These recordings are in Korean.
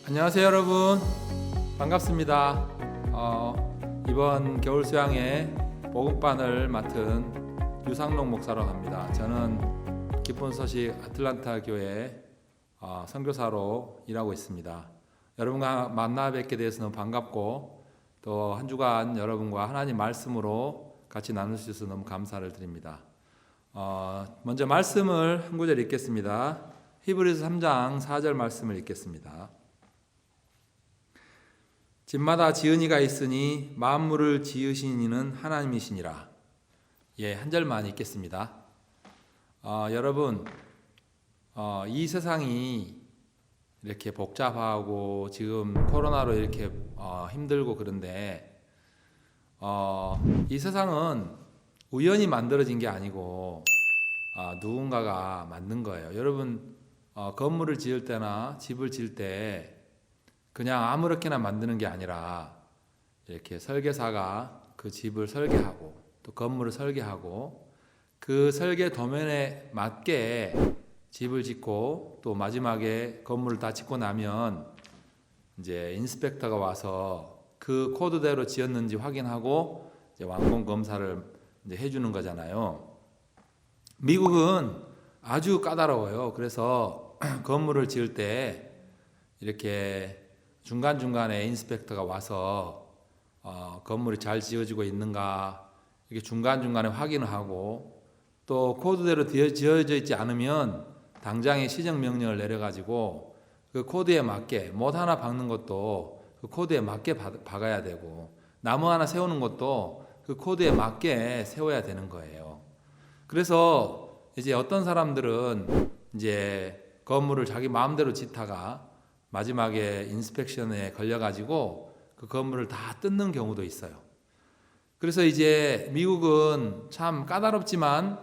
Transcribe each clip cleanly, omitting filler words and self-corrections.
안녕하세요 여러분, 반갑습니다. 이번 겨울 수양의 복음반을 맡은 유상록 목사라고 합니다. 저는 기쁜 소식 아틀란타 교회 선교사로 일하고 있습니다. 여러분과 만나 뵙게 되어서 너무 반갑고, 또 한 주간 여러분과 하나님 말씀으로 같이 나눌 수 있어서 너무 감사를 드립니다. 먼저 말씀을 한 구절 읽겠습니다. 히브리서 3장 4절 말씀을 읽겠습니다. 집마다 지은 이가 있으니 만물을 지으신 이는 하나님이시니라. 한 절만 읽겠습니다. 여러분, 이 세상이 이렇게 복잡하고 지금 코로나로 이렇게 힘들고 그런데 이 세상은 우연히 만들어진 게 아니고 누군가가 만든 거예요. 여러분, 건물을 지을 때나 집을 지을 때 그냥 아무렇게나 만드는 게 아니라 이렇게 설계사가 그 집을 설계하고 또 건물을 설계하고 그 설계 도면에 맞게 집을 짓고, 또 마지막에 건물을 다 짓고 나면 이제 인스펙터가 와서 그 코드대로 지었는지 확인하고 이제 완공 검사를 이제 해주는 거잖아요. 미국은 아주 까다로워요. 그래서 건물을 지을 때 이렇게 중간중간에 인스펙터가 와서 건물이 잘 지어지고 있는가 이렇게 중간중간에 확인을 하고, 또 코드대로 지어져 있지 않으면 당장에 시정명령을 내려가지고 그 코드에 맞게 못 하나 박는 것도 그 코드에 맞게 박아야 되고, 나무 하나 세우는 것도 그 코드에 맞게 세워야 되는 거예요. 그래서 이제 어떤 사람들은 이제 건물을 자기 마음대로 짓다가 마지막에 인스펙션에 걸려가지고 그 건물을 다 뜯는 경우도 있어요. 그래서 이제 미국은 참 까다롭지만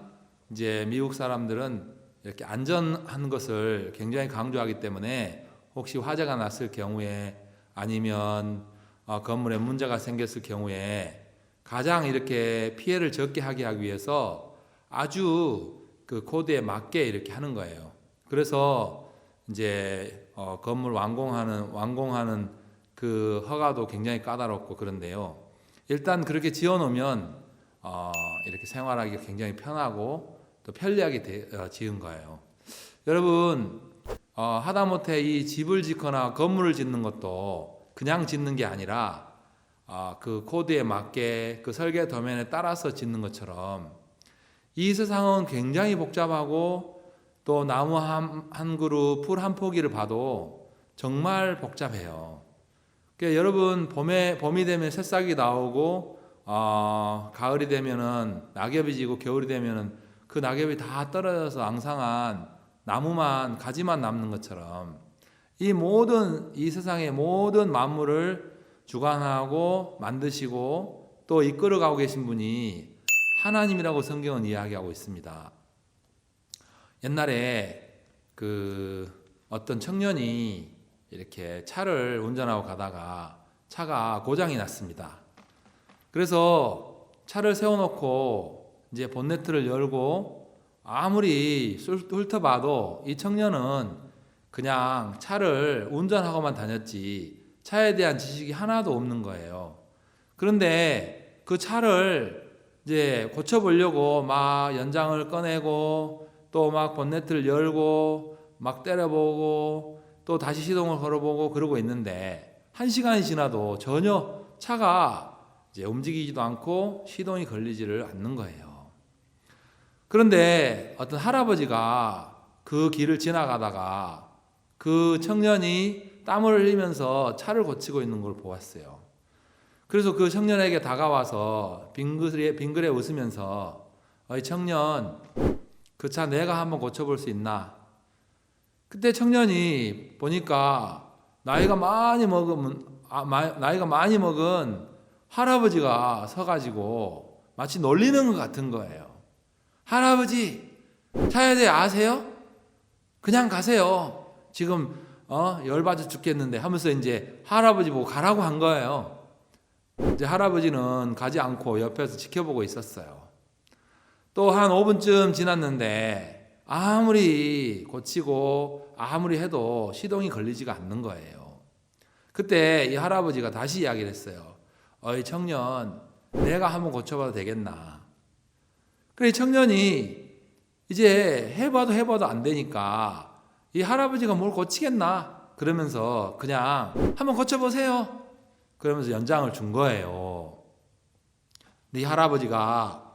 이제 미국 사람들은 이렇게 안전한 것을 굉장히 강조하기 때문에 혹시 화재가 났을 경우에 아니면 건물에 문제가 생겼을 경우에 가장 이렇게 피해를 적게 하게 하기 위해서 아주 그 코드에 맞게 이렇게 하는 거예요. 그래서 이제 건물 완공하는 그 허가도 굉장히 까다롭고 그런데요. 일단 그렇게 지어놓으면 이렇게 생활하기 굉장히 편하고 또 편리하게 지은 거예요. 여러분, 하다못해 이 집을 짓거나 건물을 짓는 것도 그냥 짓는 게 아니라 그 코드에 맞게 그 설계 도면에 따라서 짓는 것처럼 이 세상은 굉장히 복잡하고, 또 나무 한 그루, 풀 한 포기를 봐도 정말 복잡해요. 그러니까 여러분, 봄이 되면 새싹이 나오고, 가을이 되면은 낙엽이 지고, 겨울이 되면은 그 낙엽이 다 떨어져서 앙상한 나무만, 가지만 남는 것처럼 이 세상의 모든 만물을 주관하고 만드시고 또 이끌어가고 계신 분이 하나님이라고 성경은 이야기하고 있습니다. 옛날에 그 어떤 청년이 이렇게 차를 운전하고 가다가 차가 고장이 났습니다. 그래서 차를 세워놓고 이제 본네트를 열고 아무리 훑어봐도 이 청년은 그냥 차를 운전하고만 다녔지 차에 대한 지식이 하나도 없는 거예요. 그런데 그 차를 이제 고쳐보려고 막 연장을 꺼내고 또 막 본네트를 열고 막 때려보고 또 다시 시동을 걸어보고 그러고 있는데 1시간이 지나도 전혀 차가 이제 움직이지도 않고 시동이 걸리지를 않는 거예요. 그런데 어떤 할아버지가 그 길을 지나가다가 그 청년이 땀을 흘리면서 차를 고치고 있는 걸 보았어요. 그래서 그 청년에게 다가와서 빙그레 웃으면서 이 청년, 그 차 내가 한번 고쳐볼 수 있나? 그때 청년이 보니까 나이가 많이 먹은 할아버지가 서가지고 마치 놀리는 것 같은 거예요. 할아버지, 차에 대해 아세요? 그냥 가세요. 지금 열받아 죽겠는데 하면서 이제 할아버지 보고 가라고 한 거예요. 이제 할아버지는 가지 않고 옆에서 지켜보고 있었어요. 또 한 5분쯤 지났는데 아무리 고치고 아무리 해도 시동이 걸리지가 않는 거예요. 그때 이 할아버지가 다시 이야기를 했어요. 어이 청년, 내가 한번 고쳐봐도 되겠나? 그래 청년이 이제 해봐도 안 되니까 이 할아버지가 뭘 고치겠나? 그러면서 그냥 한번 고쳐보세요. 그러면서 연장을 준 거예요. 근데 이 할아버지가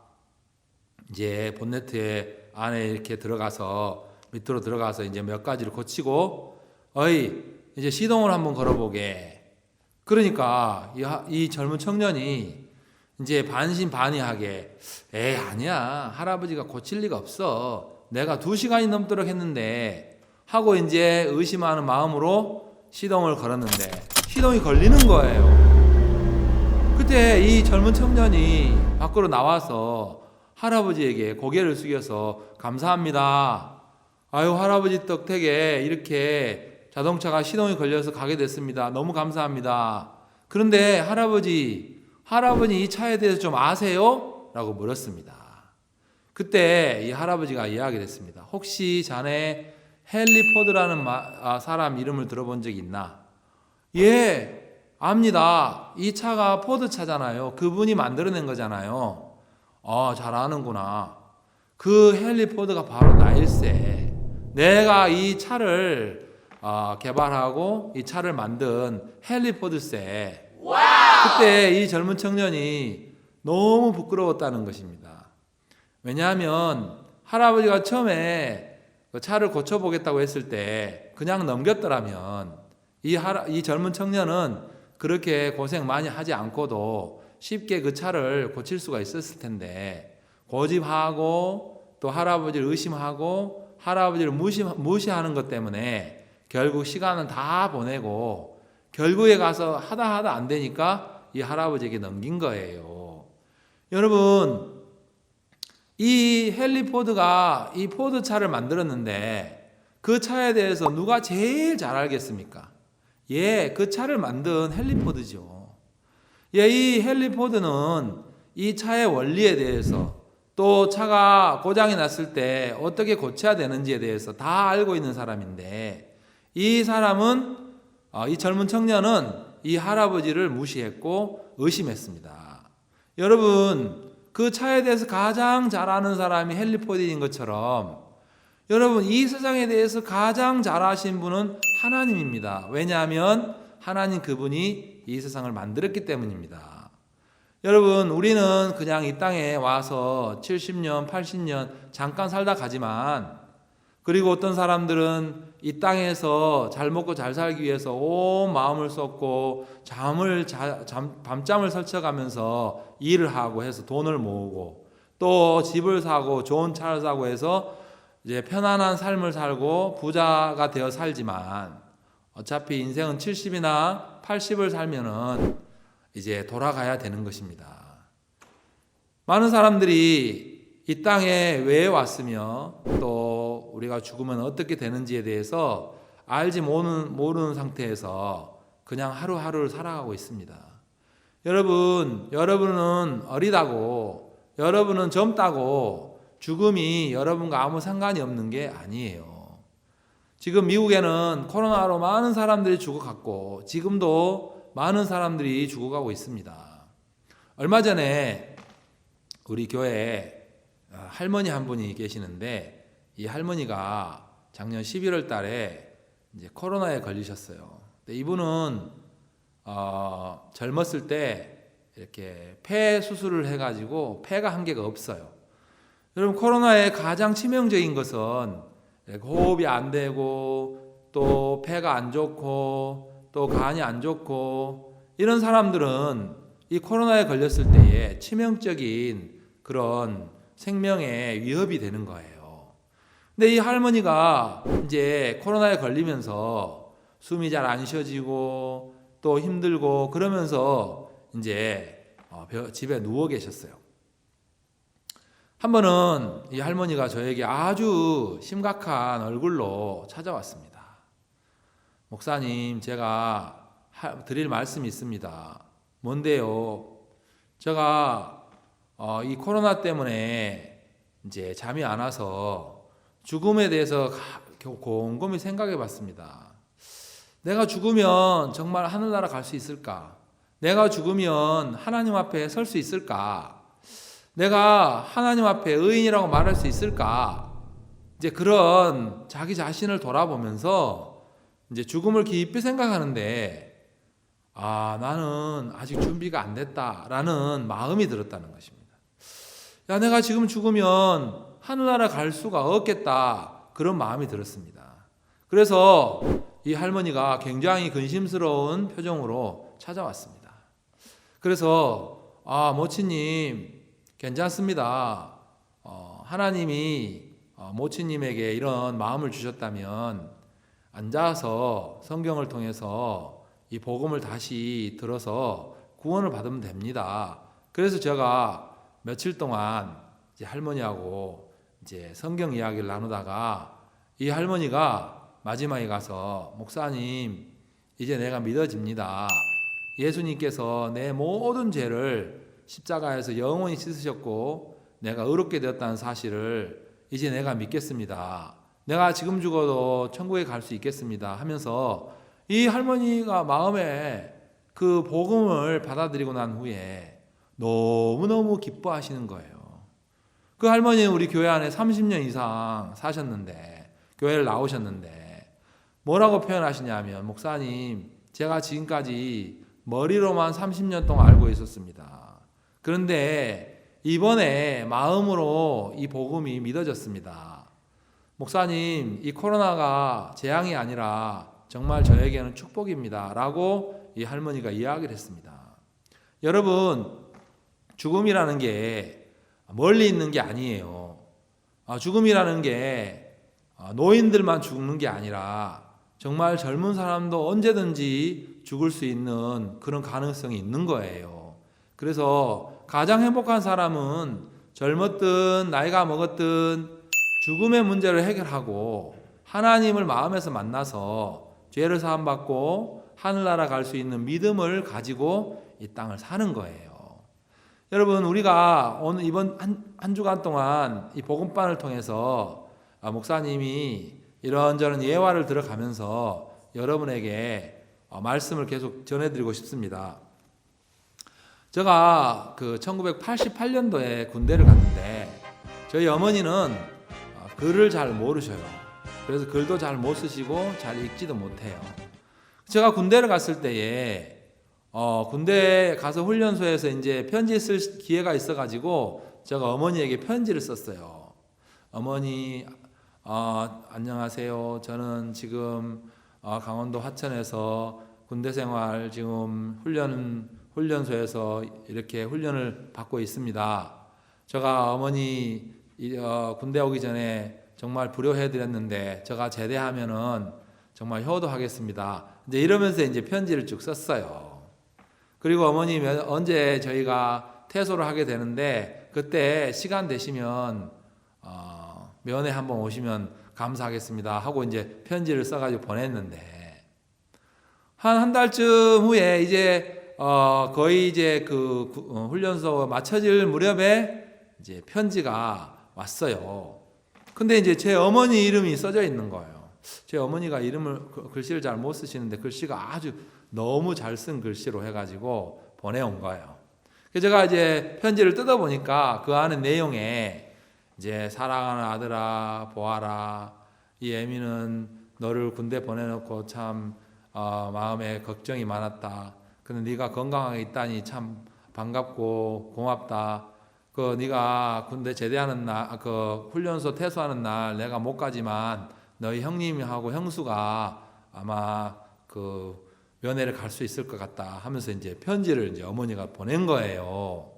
이제 본네트 안에 이렇게 들어가서 밑으로 들어가서 이제 몇 가지를 고치고 어이 이제 시동을 한번 걸어보게. 그러니까 이 젊은 청년이 이제 반신반의하게 에이 아니야 할아버지가 고칠 리가 없어 내가 2시간이 넘도록 했는데 하고 이제 의심하는 마음으로 시동을 걸었는데 시동이 걸리는 거예요. 그때 이 젊은 청년이 밖으로 나와서 할아버지에게 고개를 숙여서 감사합니다. 아유 할아버지 덕택에 이렇게 자동차가 시동이 걸려서 가게 됐습니다. 너무 감사합니다. 그런데 할아버지 이 차에 대해서 좀 아세요? 라고 물었습니다. 그때 이 할아버지가 이야기를 했습니다. 혹시 자네 헨리 포드라는 사람 이름을 들어본 적 있나? 예, 압니다. 이 차가 포드 차잖아요. 그분이 만들어낸 거잖아요. 잘 아는구나. 그 헨리 포드가 바로 나일세. 내가 이 차를 개발하고 이 차를 만든 헨리 포드세. 그때 이 젊은 청년이 너무 부끄러웠다는 것입니다. 왜냐하면 할아버지가 처음에 그 차를 고쳐보겠다고 했을 때 그냥 넘겼더라면 이 젊은 청년은 그렇게 고생 많이 하지 않고도 쉽게 그 차를 고칠 수가 있었을 텐데 고집하고 또 할아버지를 의심하고 할아버지를 무시하는 것 때문에 결국 시간은 다 보내고 결국에 가서 하다 안 되니까 이 할아버지에게 넘긴 거예요. 여러분 이 헨리 포드가 이 포드 차를 만들었는데 그 차에 대해서 누가 제일 잘 알겠습니까? 예, 그 차를 만든 헨리 포드죠. 예, 이 헨리 포드는 이 차의 원리에 대해서 또 차가 고장이 났을 때 어떻게 고쳐야 되는지에 대해서 다 알고 있는 사람인데 이 사람은 이 젊은 청년은 이 할아버지를 무시했고 의심했습니다. 여러분 그 차에 대해서 가장 잘 아는 사람이 헨리 포드인 것처럼 여러분 이 세상에 대해서 가장 잘 아신 분은 하나님입니다. 왜냐하면 하나님 그분이 이 세상을 만들었기 때문입니다. 여러분 우리는 그냥 이 땅에 와서 70년 80년 잠깐 살다 가지만 그리고 어떤 사람들은 이 땅에서 잘 먹고 잘 살기 위해서 온 마음을 쏟고 밤잠을 설쳐가면서 일을 하고 해서 돈을 모으고 또 집을 사고 좋은 차를 사고 해서 이제 편안한 삶을 살고 부자가 되어 살지만 어차피 인생은 70이나 80을 살면은 이제 돌아가야 되는 것입니다. 많은 사람들이 이 땅에 왜 왔으며 또 우리가 죽으면 어떻게 되는지에 대해서 알지 모르는 상태에서 그냥 하루하루를 살아가고 있습니다. 여러분은 어리다고, 여러분은 젊다고 죽음이 여러분과 아무 상관이 없는 게 아니에요. 지금 미국에는 코로나로 많은 사람들이 죽어갔고 지금도 많은 사람들이 죽어가고 있습니다. 얼마 전에 우리 교회에 할머니 한 분이 계시는데 이 할머니가 작년 11월 달에 이제 코로나에 걸리셨어요. 근데 이분은 젊었을 때 이렇게 폐 수술을 해가지고 폐가 한 개가 없어요. 여러분 코로나의 가장 치명적인 것은 호흡이 안 되고 또 폐가 안 좋고 또 간이 안 좋고 이런 사람들은 이 코로나에 걸렸을 때에 치명적인 그런 생명에 위협이 되는 거예요. 근데 이 할머니가 이제 코로나에 걸리면서 숨이 잘 안 쉬어지고 또 힘들고 그러면서 이제 집에 누워 계셨어요. 한 번은 이 할머니가 저에게 아주 심각한 얼굴로 찾아왔습니다. 목사님, 제가 드릴 말씀이 있습니다. 뭔데요? 제가 이 코로나 때문에 이제 잠이 안 와서 죽음에 대해서 곰곰이 생각해 봤습니다. 내가 죽으면 정말 하늘나라 갈 수 있을까? 내가 죽으면 하나님 앞에 설 수 있을까? 내가 하나님 앞에 의인이라고 말할 수 있을까? 이제 그런 자기 자신을 돌아보면서 이제 죽음을 깊이 생각하는데, 나는 아직 준비가 안 됐다라는 마음이 들었다는 것입니다. 내가 지금 죽으면 하늘나라 갈 수가 없겠다, 그런 마음이 들었습니다. 그래서 이 할머니가 굉장히 근심스러운 표정으로 찾아왔습니다. 그래서 모친님 괜찮습니다. 하나님이 모친님에게 이런 마음을 주셨다면 앉아서 성경을 통해서 이 복음을 다시 들어서 구원을 받으면 됩니다. 그래서 제가 며칠 동안 이제 할머니하고 이제 성경 이야기를 나누다가 이 할머니가 마지막에 가서, 목사님, 이제 내가 믿어집니다. 예수님께서 내 모든 죄를 십자가에서 영원히 씻으셨고 내가 의롭게 되었다는 사실을 이제 내가 믿겠습니다. 내가 지금 죽어도 천국에 갈 수 있겠습니다 하면서 이 할머니가 마음에 그 복음을 받아들이고 난 후에 너무너무 기뻐하시는 거예요. 그 할머니는 우리 교회 안에 30년 이상 사셨는데, 교회를 나오셨는데 뭐라고 표현하시냐면, 목사님, 제가 지금까지 머리로만 30년 동안 알고 있었습니다. 그런데 이번에 마음으로 이 복음이 믿어졌습니다. 목사님, 이 코로나가 재앙이 아니라 정말 저에게는 축복입니다 라고 이 할머니가 이야기를 했습니다. 여러분, 죽음이라는 게 멀리 있는 게 아니에요. 죽음이라는 게 노인들만 죽는 게 아니라 정말 젊은 사람도 언제든지 죽을 수 있는 그런 가능성이 있는 거예요. 그래서 가장 행복한 사람은 젊었든 나이가 먹었든 죽음의 문제를 해결하고 하나님을 마음에서 만나서 죄를 사함받고 하늘나라 갈 수 있는 믿음을 가지고 이 땅을 사는 거예요. 여러분, 우리가 오늘 이번 한 주간 동안 이 복음반을 통해서 목사님이 이런저런 예화를 들어가면서 여러분에게 말씀을 계속 전해드리고 싶습니다. 제가 그 1988년도에 군대를 갔는데 저희 어머니는 글을 잘 모르셔요. 그래서 글도 잘 못 쓰시고 잘 읽지도 못해요. 제가 군대를 갔을 때에 군대 가서 훈련소에서 이제 편지 쓸 기회가 있어가지고 제가 어머니에게 편지를 썼어요. 어머니, 안녕하세요. 저는 지금 강원도 화천에서 군대 생활 지금 훈련소에서 이렇게 훈련을 받고 있습니다. 제가 어머니 군대 오기 전에 정말 불효해드렸는데 제가 제대하면은 정말 효도하겠습니다. 이제 이러면서 이제 편지를 쭉 썼어요. 그리고 어머니 언제 저희가 퇴소를 하게 되는데 그때 시간 되시면 면회 한번 오시면 감사하겠습니다 하고 이제 편지를 써가지고 보냈는데 한 달쯤 후에 이제 거의 이제 그 훈련소 마쳐질 무렵에 이제 편지가 왔어요. 근데 이제 제 어머니 이름이 써져 있는 거예요. 제 어머니가 글씨를 잘 못 쓰시는데 글씨가 아주 너무 잘 쓴 글씨로 해가지고 보내온 거예요. 그래서 제가 이제 편지를 뜯어보니까 그 안에 내용에 이제 사랑하는 아들아 보아라, 이 애미는 너를 군대 보내놓고 참 마음에 걱정이 많았다. 근데 네가 건강하게 있다니 참 반갑고 고맙다. 그 네가 군대 제대하는 날, 그 훈련소 퇴소하는 날 내가 못 가지만 너희 형님하고 형수가 아마 그 면회를 갈 수 있을 것 같다 하면서 이제 편지를 이제 어머니가 보낸 거예요.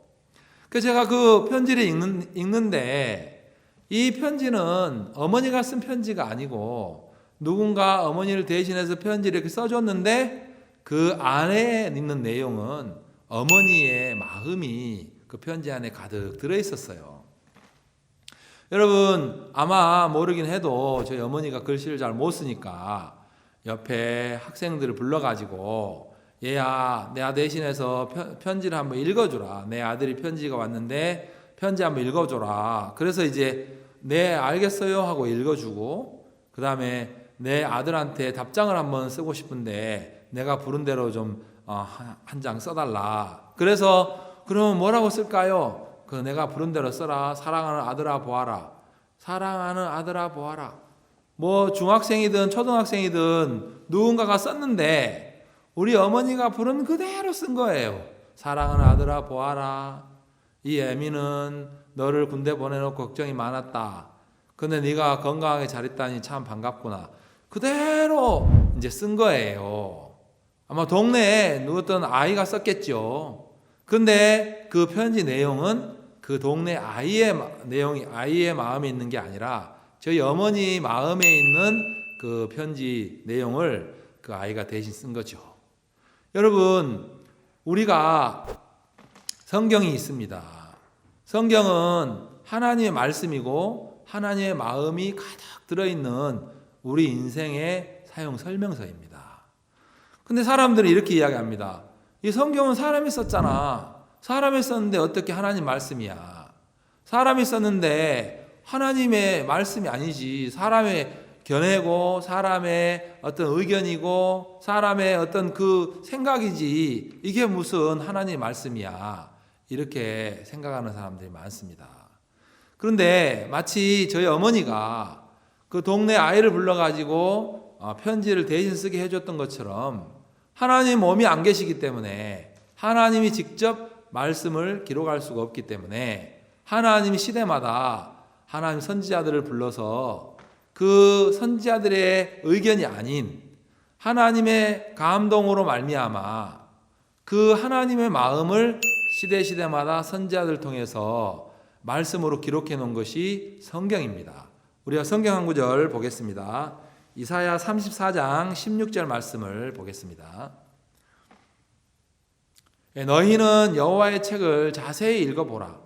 그래서 제가 그 편지를 읽는데 이 편지는 어머니가 쓴 편지가 아니고 누군가 어머니를 대신해서 편지를 이렇게 써줬는데 그 안에 있는 내용은 어머니의 마음이 그 편지 안에 가득 들어있었어요. 여러분 아마 모르긴 해도 저희 어머니가 글씨를 잘 못 쓰니까 옆에 학생들을 불러가지고 얘야 내가 대신해서 편지를 한번 읽어주라. 내 아들이 편지가 왔는데 편지 한번 읽어줘라. 그래서 이제 네 알겠어요 하고 읽어주고 그 다음에 내 아들한테 답장을 한번 쓰고 싶은데 내가 부른 대로 좀 한 장 써달라. 그래서 그러면 뭐라고 쓸까요? 그 내가 부른 대로 써라. 사랑하는 아들아 보아라. 사랑하는 아들아 보아라. 뭐 중학생이든 초등학생이든 누군가가 썼는데 우리 어머니가 부른 그대로 쓴 거예요. 사랑하는 아들아 보아라. 이 애미는 너를 군대 보내놓고 걱정이 많았다. 근데 네가 건강하게 잘 있다니 참 반갑구나. 그대로 이제 쓴 거예요. 아마 동네에 어떤 아이가 썼겠죠. 근데 그 편지 내용은 그 동네 아이의 내용이 아이의 마음에 있는 게 아니라 저희 어머니 마음에 있는 그 편지 내용을 그 아이가 대신 쓴 거죠. 여러분, 우리가 성경이 있습니다. 성경은 하나님의 말씀이고 하나님의 마음이 가득 들어있는 우리 인생의 사용 설명서입니다. 근데 사람들은 이렇게 이야기합니다. 이 성경은 사람이 썼잖아. 사람이 썼는데 어떻게 하나님 말씀이야? 사람이 썼는데 하나님의 말씀이 아니지. 사람의 견해고 사람의 어떤 의견이고 사람의 어떤 그 생각이지. 이게 무슨 하나님의 말씀이야. 이렇게 생각하는 사람들이 많습니다. 그런데 마치 저희 어머니가 그 동네 아이를 불러가지고 편지를 대신 쓰게 해줬던 것처럼 하나님 몸이 안 계시기 때문에 하나님이 직접 말씀을 기록할 수가 없기 때문에 하나님 시대마다 하나님 선지자들을 불러서 그 선지자들의 의견이 아닌 하나님의 감동으로 말미암아 그 하나님의 마음을 시대마다 선지자들을 통해서 말씀으로 기록해 놓은 것이 성경입니다. 우리가 성경 한 구절 보겠습니다. 이사야 34장 16절 말씀을 보겠습니다. 너희는 여호와의 책을 자세히 읽어보라.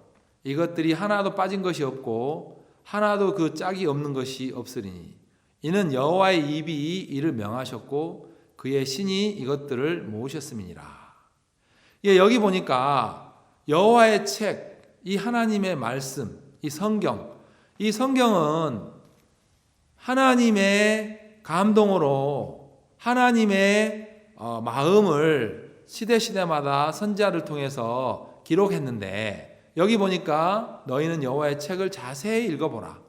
이것들이 하나도 빠진 것이 없고 하나도 그 짝이 없는 것이 없으리니 이는 여호와의 입이 이를 명하셨고 그의 신이 이것들을 모으셨음이니라. 여기 보니까 여호와의 책, 이 하나님의 말씀, 이 성경은 하나님의 감동으로 하나님의 마음을 시대마다 선지자를 통해서 기록했는데 여기 보니까 너희는 여호와의 책을 자세히 읽어보라.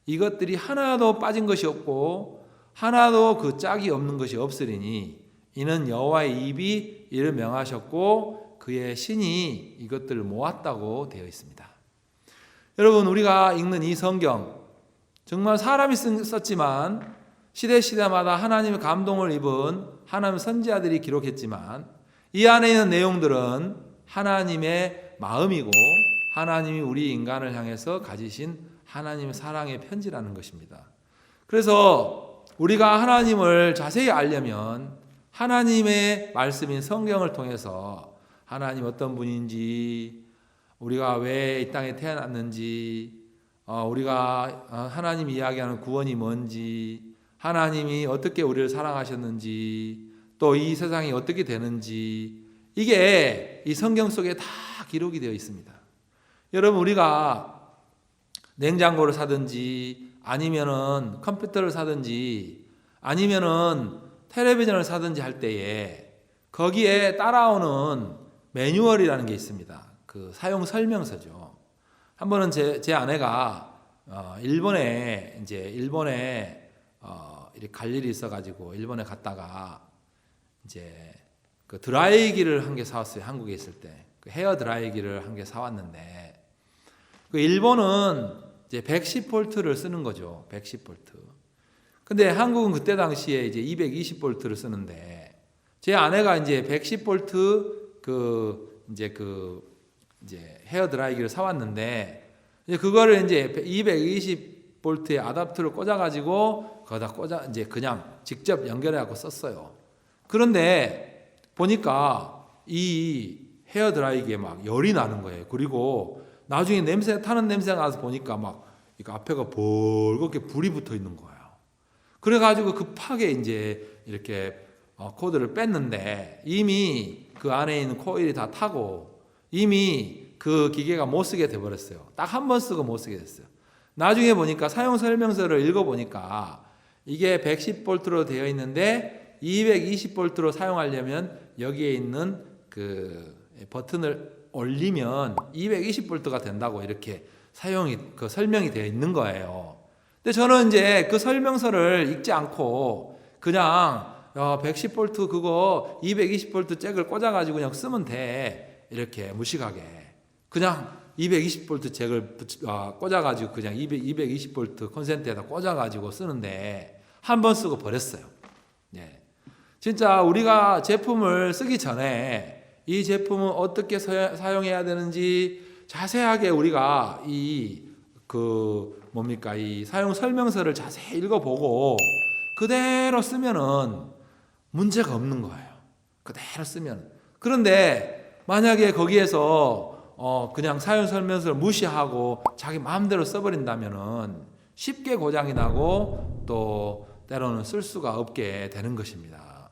이것들이 하나도 빠진 것이 없고 하나도 그 짝이 없는 것이 없으리니 이는 여호와의 입이 이를 명하셨고 그의 신이 이것들을 모았다고 되어 있습니다. 여러분, 우리가 읽는 이 성경 정말 사람이 썼지만 시대마다 하나님의 감동을 입은 하나님의 선지자들이 기록했지만 이 안에 있는 내용들은 하나님의 마음이고 하나님이 우리 인간을 향해서 가지신 하나님의 사랑의 편지라는 것입니다. 그래서 우리가 하나님을 자세히 알려면 하나님의 말씀인 성경을 통해서 하나님 어떤 분인지, 우리가 왜 이 땅에 태어났는지, 우리가 하나님이 이야기하는 구원이 뭔지, 하나님이 어떻게 우리를 사랑하셨는지, 또 이 세상이 어떻게 되는지, 이게 이 성경 속에 다 기록이 되어 있습니다. 여러분, 우리가 냉장고를 사든지 아니면은 컴퓨터를 사든지 아니면은 텔레비전을 사든지 할 때에 거기에 따라오는 매뉴얼이라는 게 있습니다. 그 사용 설명서죠. 한 번은 제 아내가 일본에 이렇게 갈 일이 있어가지고 일본에 갔다가 이제 그 드라이기를 한 개 사왔어요. 한국에 있을 때 그 헤어 드라이기를 한 개 사왔는데 그 일본은 이제 110볼트를 쓰는 거죠. 110볼트. 근데 한국은 그때 당시에 이제 220볼트를 쓰는데 제 아내가 이제 110볼트 이제 헤어 드라이기를 사왔는데 이제 그거를 이제 220볼트의 아답터를 꽂아가지고 거기다 이제 그냥 직접 연결해갖고 썼어요. 그런데 보니까 이 헤어 드라이기에 막 열이 나는 거예요. 그리고 나중에 타는 냄새가 나서 보니까 막 이거 앞에가 벌겋게 불이 붙어 있는 거예요. 그래가지고 급하게 이제 이렇게 코드를 뺐는데 이미 그 안에 있는 코일이 다 타고 이미 그 기계가 못 쓰게 돼버렸어요. 딱 한 번 쓰고 못 쓰게 됐어요. 나중에 보니까 사용 설명서를 읽어보니까 이게 110V로 되어 있는데 220V로 사용하려면 여기에 있는 그 버튼을 올리면 220V가 된다고 이렇게 설명이 되어 있는 거예요. 근데 저는 이제 그 설명서를 읽지 않고 그냥 110V 그거 220V 잭을 꽂아가지고 그냥 쓰면 돼. 이렇게 무식하게. 그냥 220V 잭을 꽂아가지고 그냥 220V 콘센트에다 꽂아가지고 쓰는데 한 번 쓰고 버렸어요. 예. 진짜 우리가 제품을 쓰기 전에 이 제품은 어떻게 사용해야 되는지 자세하게 우리가 이 사용 설명서를 자세히 읽어보고 그대로 쓰면은 문제가 없는 거예요. 그대로 쓰면. 그런데 만약에 거기에서 그냥 사용 설명서를 무시하고 자기 마음대로 써버린다면은 쉽게 고장이 나고 또 때로는 쓸 수가 없게 되는 것입니다.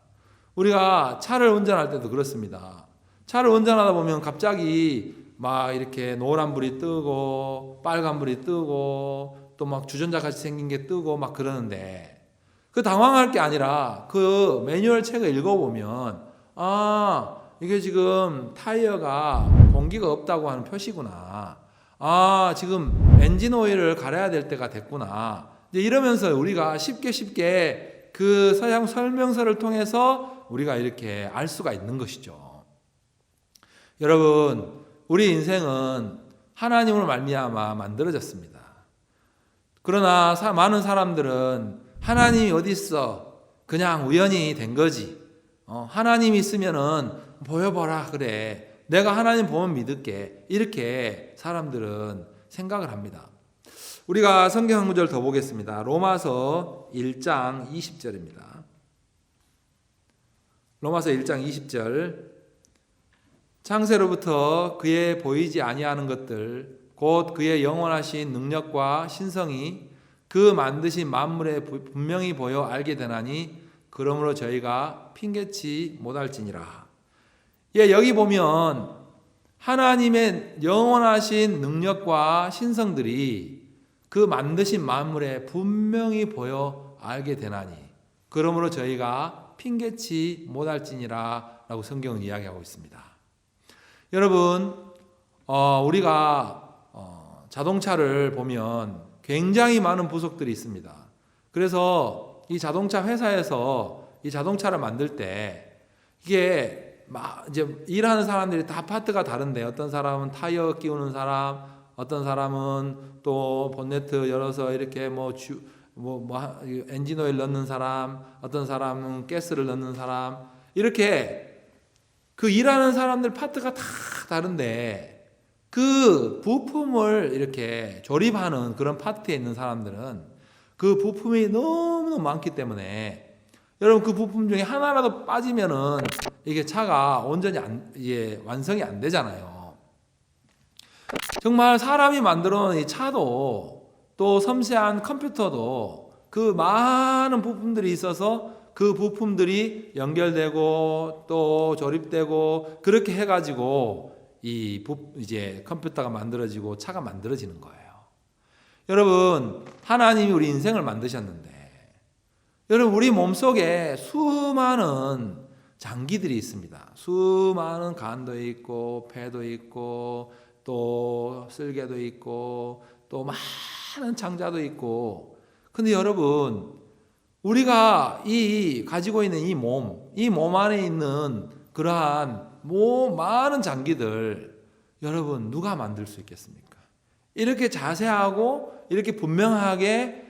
우리가 차를 운전할 때도 그렇습니다. 차를 운전하다 보면 갑자기 막 이렇게 노란불이 뜨고 빨간불이 뜨고 또 막 주전자 같이 생긴 게 뜨고 막 그러는데 그 당황할 게 아니라 그 매뉴얼 책을 읽어보면 이게 지금 타이어가 공기가 없다고 하는 표시구나. 지금 엔진 오일을 갈아야 될 때가 됐구나. 이제 이러면서 우리가 쉽게 그 사용 설명서를 통해서 우리가 이렇게 알 수가 있는 것이죠. 여러분, 우리 인생은 하나님으로 말미암아 만들어졌습니다. 그러나 많은 사람들은 하나님이 어디 있어? 그냥 우연히 된 거지. 하나님이 있으면은 보여봐라 그래. 내가 하나님 보면 믿을게. 이렇게 사람들은 생각을 합니다. 우리가 성경 한 구절 더 보겠습니다. 로마서 1장 20절입니다. 로마서 1장 20절. 창세로부터 그의 보이지 아니하는 것들 곧 그의 영원하신 능력과 신성이 그 만드신 만물에 분명히 보여 알게 되나니 그러므로 저희가 핑계치 못할지니라. 여기 보면 하나님의 영원하신 능력과 신성들이 그 만드신 만물에 분명히 보여 알게 되나니 그러므로 저희가 핑계치 못할지니라 라고 성경은 이야기하고 있습니다. 여러분, 우리가 자동차를 보면 굉장히 많은 부속들이 있습니다. 그래서 이 자동차 회사에서 이 자동차를 만들 때 이게 이제 일하는 사람들이 다 파트가 다른데 어떤 사람은 타이어 끼우는 사람, 어떤 사람은 또 본네트 열어서 이렇게 엔진 오일 넣는 사람, 어떤 사람은 가스를 넣는 사람 이렇게 그 일하는 사람들 파트가 다 다른데 그 부품을 이렇게 조립하는 그런 파트에 있는 사람들은 그 부품이 너무너무 많기 때문에 여러분 그 부품 중에 하나라도 빠지면은 이게 차가 온전히 완성이 안 되잖아요. 정말 사람이 만들어 놓은 이 차도 또 섬세한 컴퓨터도 그 많은 부품들이 있어서 그 부품들이 연결되고 또 조립되고 그렇게 해가지고 이제 컴퓨터가 만들어지고 차가 만들어지는 거예요. 여러분, 하나님이 우리 인생을 만드셨는데 여러분 우리 몸속에 수많은 장기들이 있습니다. 수많은 간도 있고 폐도 있고 또 쓸개도 있고 또 많은 창자도 있고 근데 여러분 우리가 가지고 있는 이 몸 안에 있는 그러한 많은 장기들 여러분 누가 만들 수 있겠습니까? 이렇게 자세하고 이렇게 분명하게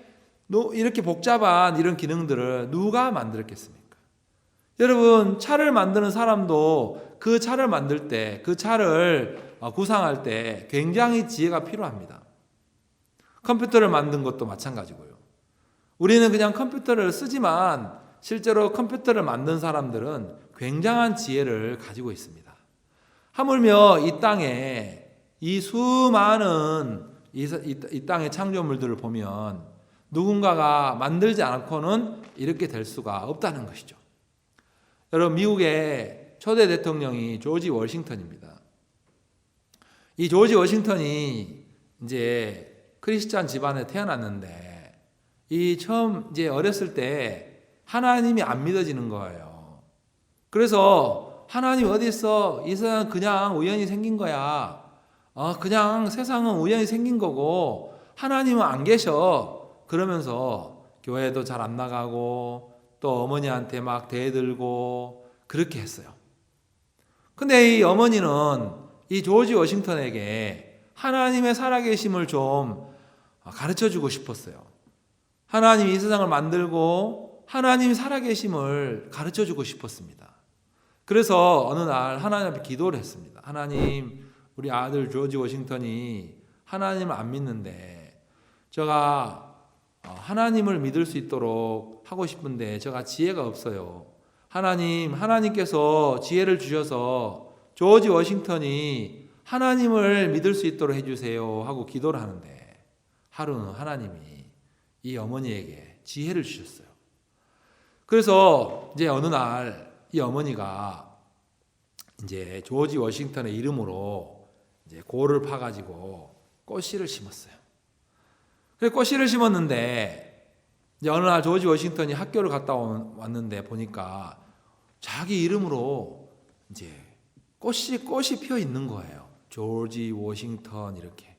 이렇게 복잡한 이런 기능들을 누가 만들었겠습니까? 여러분 차를 만드는 사람도 그 차를 만들 때 그 차를 구상할 때 굉장히 지혜가 필요합니다. 컴퓨터를 만든 것도 마찬가지고요. 우리는 그냥 컴퓨터를 쓰지만 실제로 컴퓨터를 만든 사람들은 굉장한 지혜를 가지고 있습니다. 하물며 이 땅에 이 수많은 이 땅의 창조물들을 보면 누군가가 만들지 않고는 이렇게 될 수가 없다는 것이죠. 여러분 미국의 초대 대통령이 조지 워싱턴입니다. 이 조지 워싱턴이 이제 크리스찬 집안에 태어났는데 처음 이제 어렸을 때 하나님이 안 믿어지는 거예요. 그래서 하나님 어디 있어? 이 세상은 그냥 우연히 생긴 거야. 그냥 세상은 우연히 생긴 거고 하나님은 안 계셔. 그러면서 교회도 잘 안 나가고 또 어머니한테 막 대들고 그렇게 했어요. 근데 이 어머니는 이 조지 워싱턴에게 하나님의 살아계심을 좀 가르쳐 주고 싶었어요. 하나님이 이 세상을 만들고 하나님이 살아계심을 가르쳐 주고 싶었습니다. 그래서 어느 날 하나님 앞에 기도를 했습니다. 하나님, 우리 아들 조지 워싱턴이 하나님을 안 믿는데 제가 하나님을 믿을 수 있도록 하고 싶은데 제가 지혜가 없어요. 하나님께서 지혜를 주셔서 조지 워싱턴이 하나님을 믿을 수 있도록 해주세요 하고 기도를 하는데 하루는 하나님이 이 어머니에게 지혜를 주셨어요. 그래서 이제 어느 날 이 어머니가 이제 조지 워싱턴의 이름으로 이제 고를 파가지고 꽃씨를 심었어요. 그래서 꽃씨를 심었는데 이제 어느 날 조지 워싱턴이 학교를 갔다 왔는데 보니까 자기 이름으로 이제 꽃이 피어 있는 거예요. 조지 워싱턴 이렇게.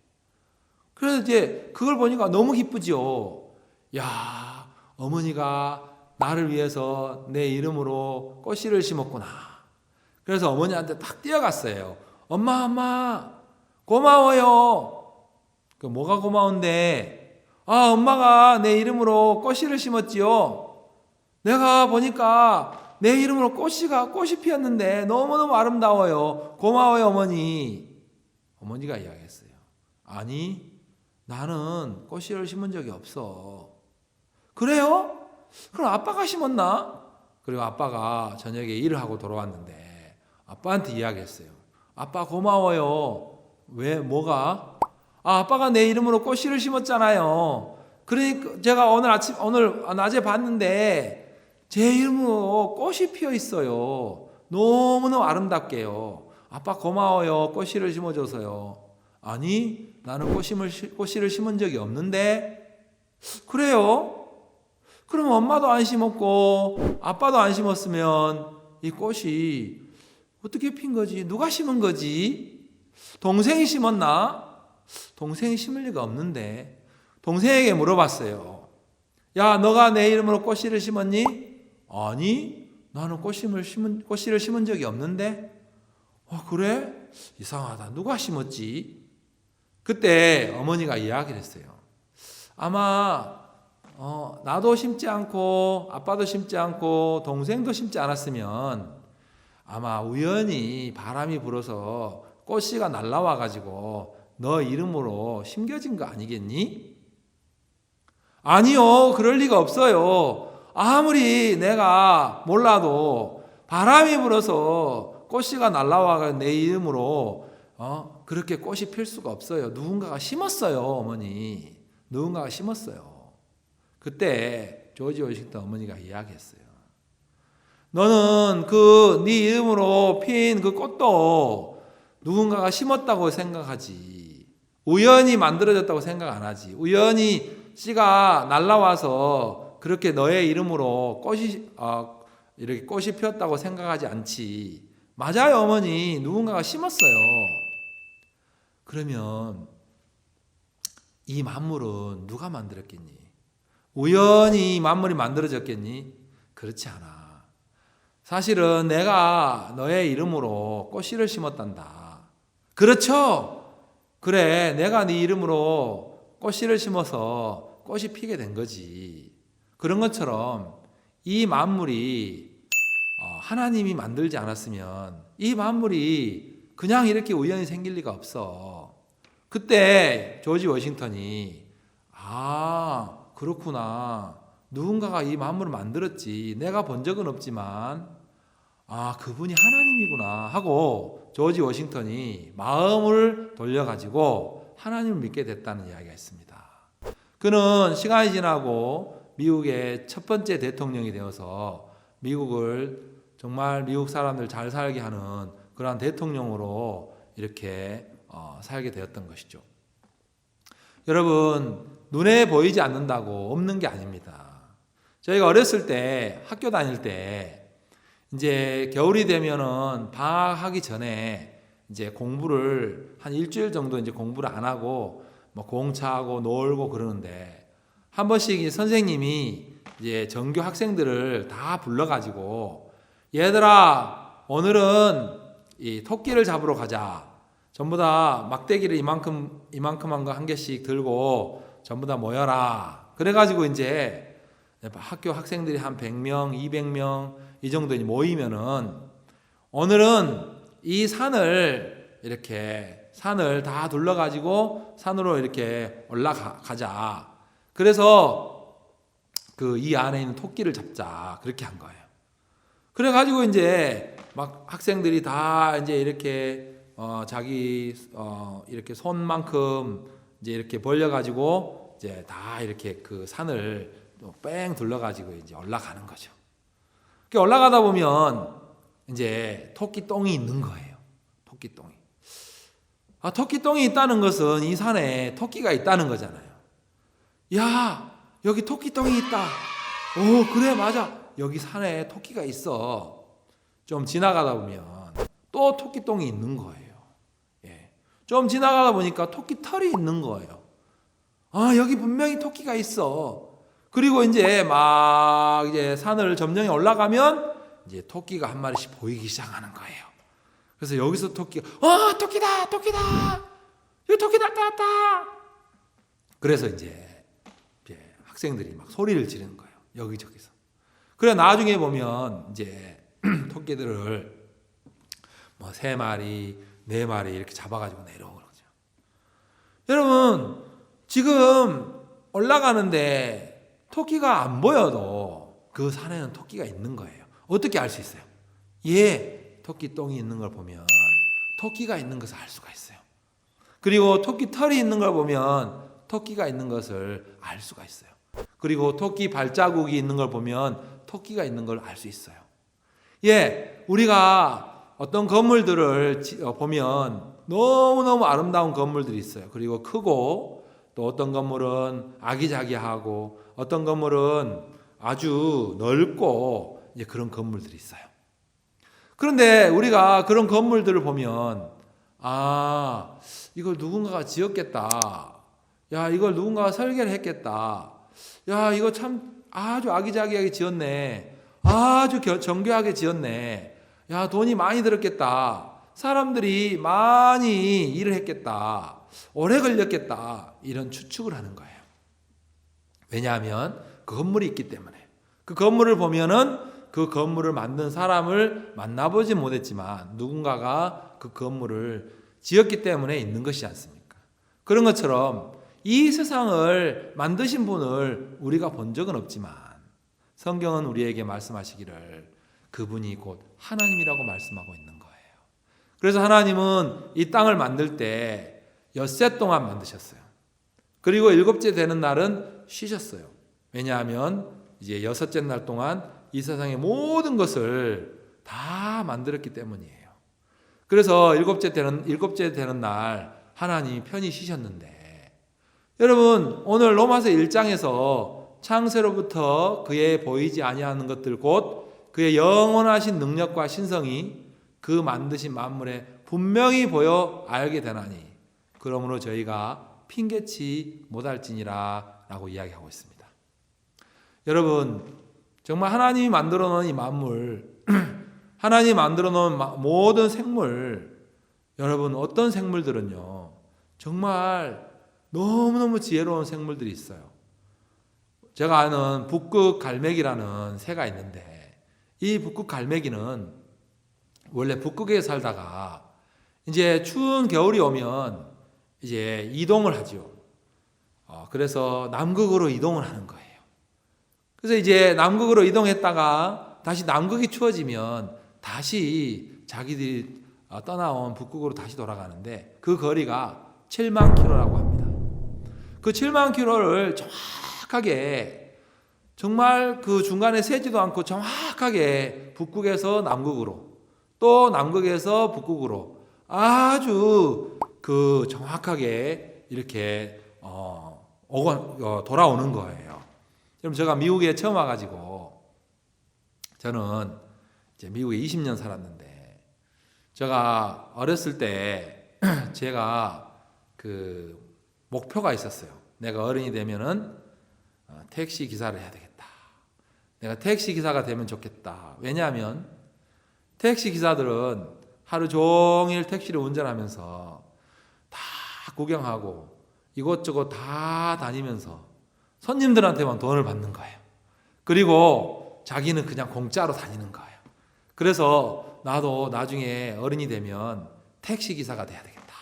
그래서 이제 그걸 보니까 너무 기쁘죠. 야, 어머니가 나를 위해서 내 이름으로 꽃씨를 심었구나. 그래서 어머니한테 딱 뛰어갔어요. 엄마, 고마워요. 그 뭐가 고마운데? 엄마가 내 이름으로 꽃씨를 심었지요. 내가 보니까 내 이름으로 꽃이 피었는데 너무너무 아름다워요. 고마워요, 어머니. 어머니가 이야기했어요. 아니, 나는 꽃씨를 심은 적이 없어. 그래요? 그럼 아빠가 심었나? 그리고 아빠가 저녁에 일을 하고 돌아왔는데 아빠한테 이야기했어요. 아빠 고마워요. 왜? 뭐가? 아빠가 내 이름으로 꽃씨를 심었잖아요. 그러니까 제가 오늘 낮에 봤는데 제 이름으로 꽃이 피어 있어요. 너무너무 아름답게요. 아빠 고마워요. 꽃씨를 심어줘서요. 아니, 나는 꽃씨를 심은 적이 없는데. 그래요? 그럼 엄마도 안 심었고 아빠도 안 심었으면 이 꽃이 어떻게 핀 거지? 누가 심은 거지? 동생이 심었나? 동생이 심을 리가 없는데. 동생에게 물어봤어요. 야, 너가 내 이름으로 꽃씨를 심었니? 아니, 나는 꽃씨를 심은 적이 없는데. 그래? 이상하다. 누가 심었지? 그때 어머니가 이야기를 했어요. 아마 나도 심지 않고 아빠도 심지 않고 동생도 심지 않았으면 아마 우연히 바람이 불어서 꽃씨가 날라와 가지고 너 이름으로 심겨진 거 아니겠니? 아니요, 그럴 리가 없어요. 아무리 내가 몰라도 바람이 불어서 꽃씨가 날라와 내 이름으로 그렇게 꽃이 필 수가 없어요. 누군가가 심었어요, 어머니. 누군가가 심었어요. 그때 조지 워싱턴 어머니가 이야기했어요. 너는 네 이름으로 핀 그 꽃도 누군가가 심었다고 생각하지. 우연히 만들어졌다고 생각 안 하지. 우연히 씨가 날라와서 그렇게 너의 이름으로 이렇게 꽃이 피었다고 생각하지 않지. 맞아요, 어머니. 누군가가 심었어요. 그러면 이 만물은 누가 만들었겠니? 우연히 만물이 만들어졌겠니? 그렇지 않아. 사실은 내가 너의 이름으로 꽃씨를 심었단다. 그렇죠? 그래, 내가 네 이름으로 꽃씨를 심어서 꽃이 피게 된 거지. 그런 것처럼 이 만물이 하나님이 만들지 않았으면 이 만물이 그냥 이렇게 우연히 생길 리가 없어. 그때 조지 워싱턴이 그렇구나. 누군가가 이 만물을 만들었지. 내가 본 적은 없지만 그분이 하나님이구나 하고 조지 워싱턴이 마음을 돌려가지고 하나님을 믿게 됐다는 이야기가 있습니다. 그는 시간이 지나고 미국의 첫 번째 대통령이 되어서 미국을 정말 미국 사람들 잘 살게 하는 그러한 대통령으로 이렇게 살게 되었던 것이죠. 여러분, 눈에 보이지 않는다고 없는 게 아닙니다. 저희가 어렸을 때 학교 다닐 때 이제 겨울이 되면은 방학하기 전에 이제 공부를 한 일주일 정도 이제 공부를 안 하고 뭐 공차하고 놀고 그러는데 한 번씩 이제 선생님이 이제 전교 학생들을 다 불러가지고 얘들아 오늘은 이 토끼를 잡으러 가자. 전부 다 막대기를 이만큼한 거 한 개씩 들고 전부 다 모여라. 그래가지고 이제 학교 학생들이 한 100명, 200명 이 정도 모이면은 오늘은 이 산을 이렇게 산을 다 둘러가지고 산으로 이렇게 올라가자. 그래서 그 이 안에 있는 토끼를 잡자. 그렇게 한 거예요. 그래가지고 이제 막 학생들이 다 이제 이렇게 자기 이렇게 손만큼 이제 이렇게 벌려가지고 이제 다 이렇게 그 산을 뺑 둘러가지고 이제 올라가는 거죠. 그 올라가다 보면 이제 토끼똥이 있는 거예요. 토끼똥이. 토끼똥이 있다는 것은 이 산에 토끼가 있다는 거잖아요. 야, 여기 토끼똥이 있다. 오, 그래, 맞아. 여기 산에 토끼가 있어. 좀 지나가다 보면 또 토끼똥이 있는 거예요. 예. 좀 지나가다 보니까 토끼 털이 있는 거예요. 여기 분명히 토끼가 있어. 그리고 이제 막 이제 산을 점령해 올라가면 이제 토끼가 한 마리씩 보이기 시작하는 거예요. 그래서 여기서 토끼가 토끼다, 토끼다. 여기 토끼 나타났다. 그래서 이제 학생들이 막 소리를 지르는 거예요. 여기저기서. 그래 나중에 보면 이제 토끼들을 뭐 3마리, 4마리 이렇게 잡아가지고 내려오는 거죠. 여러분 지금 올라가는데 토끼가 안 보여도 그 산에는 토끼가 있는 거예요. 어떻게 알 수 있어요? 토끼 똥이 있는 걸 보면 토끼가 있는 것을 알 수가 있어요. 그리고 토끼 털이 있는 걸 보면 토끼가 있는 것을 알 수가 있어요. 그리고 토끼 발자국이 있는 걸 보면 토끼가 있는 걸 알 수 있어요. 우리가 어떤 건물들을 보면 너무너무 아름다운 건물들이 있어요. 그리고 크고 또 어떤 건물은 아기자기하고 어떤 건물은 아주 넓고 이제 그런 건물들이 있어요. 그런데 우리가 그런 건물들을 보면 이걸 누군가가 지었겠다. 야, 이걸 누군가가 설계를 했겠다. 야, 이거 참 아주 아기자기하게 지었네. 아주 정교하게 지었네. 야, 돈이 많이 들었겠다. 사람들이 많이 일을 했겠다. 오래 걸렸겠다. 이런 추측을 하는 거예요. 왜냐하면 그 건물이 있기 때문에. 그 건물을 보면은 그 건물을 만든 사람을 만나보지 못했지만 누군가가 그 건물을 지었기 때문에 있는 것이지 않습니까? 그런 것처럼 이 세상을 만드신 분을 우리가 본 적은 없지만 성경은 우리에게 말씀하시기를 그분이 곧 하나님이라고 말씀하고 있는 거예요. 그래서 하나님은 이 땅을 만들 때 엿새 동안 만드셨어요. 그리고 7째 되는 날은 쉬셨어요. 왜냐하면 이제 6째 날 동안 이 세상의 모든 것을 다 만들었기 때문이에요. 그래서 7째 되는 날 하나님이 편히 쉬셨는데 여러분 오늘 로마서 1장에서 창세로부터 그의 보이지 아니하는 것들 곧 그의 영원하신 능력과 신성이 그 만드신 만물에 분명히 보여 알게 되나니 그러므로 저희가 핑계치 못할지니라 라고 이야기하고 있습니다. 여러분 정말 하나님이 만들어 놓은 이 만물 하나님이 만들어 놓은 모든 생물 여러분 어떤 생물들은요 정말 너무너무 지혜로운 생물들이 있어요. 제가 아는 북극 갈매기라는 새가 있는데 이 북극 갈매기는 원래 북극에 살다가 이제 추운 겨울이 오면 이제 이동을 하죠. 그래서 남극으로 이동을 하는 거예요. 그래서 이제 남극으로 이동했다가 다시 남극이 추워지면 다시 자기들이 떠나온 북극으로 다시 돌아가는데 그 거리가 7만 킬로라고 합니다. 그 7만 킬로를 정확하게 정말 그 중간에 새지도 않고 정확하게 북극에서 남극으로 또 남극에서 북극으로 아주 그 정확하게 이렇게 돌아오는 거예요. 그럼 제가 미국에 처음 와가지고 저는 이제 미국에 20년 살았는데 제가 어렸을 때 제가 그 목표가 있었어요. 내가 어른이 되면은 택시 기사를 해야 되겠다. 내가 택시 기사가 되면 좋겠다. 왜냐하면 택시 기사들은 하루 종일 택시를 운전하면서 다 구경하고 이곳저곳 다 다니면서 손님들한테만 돈을 받는 거예요. 그리고 자기는 그냥 공짜로 다니는 거예요. 그래서 나도 나중에 어른이 되면 택시 기사가 돼야 되겠다.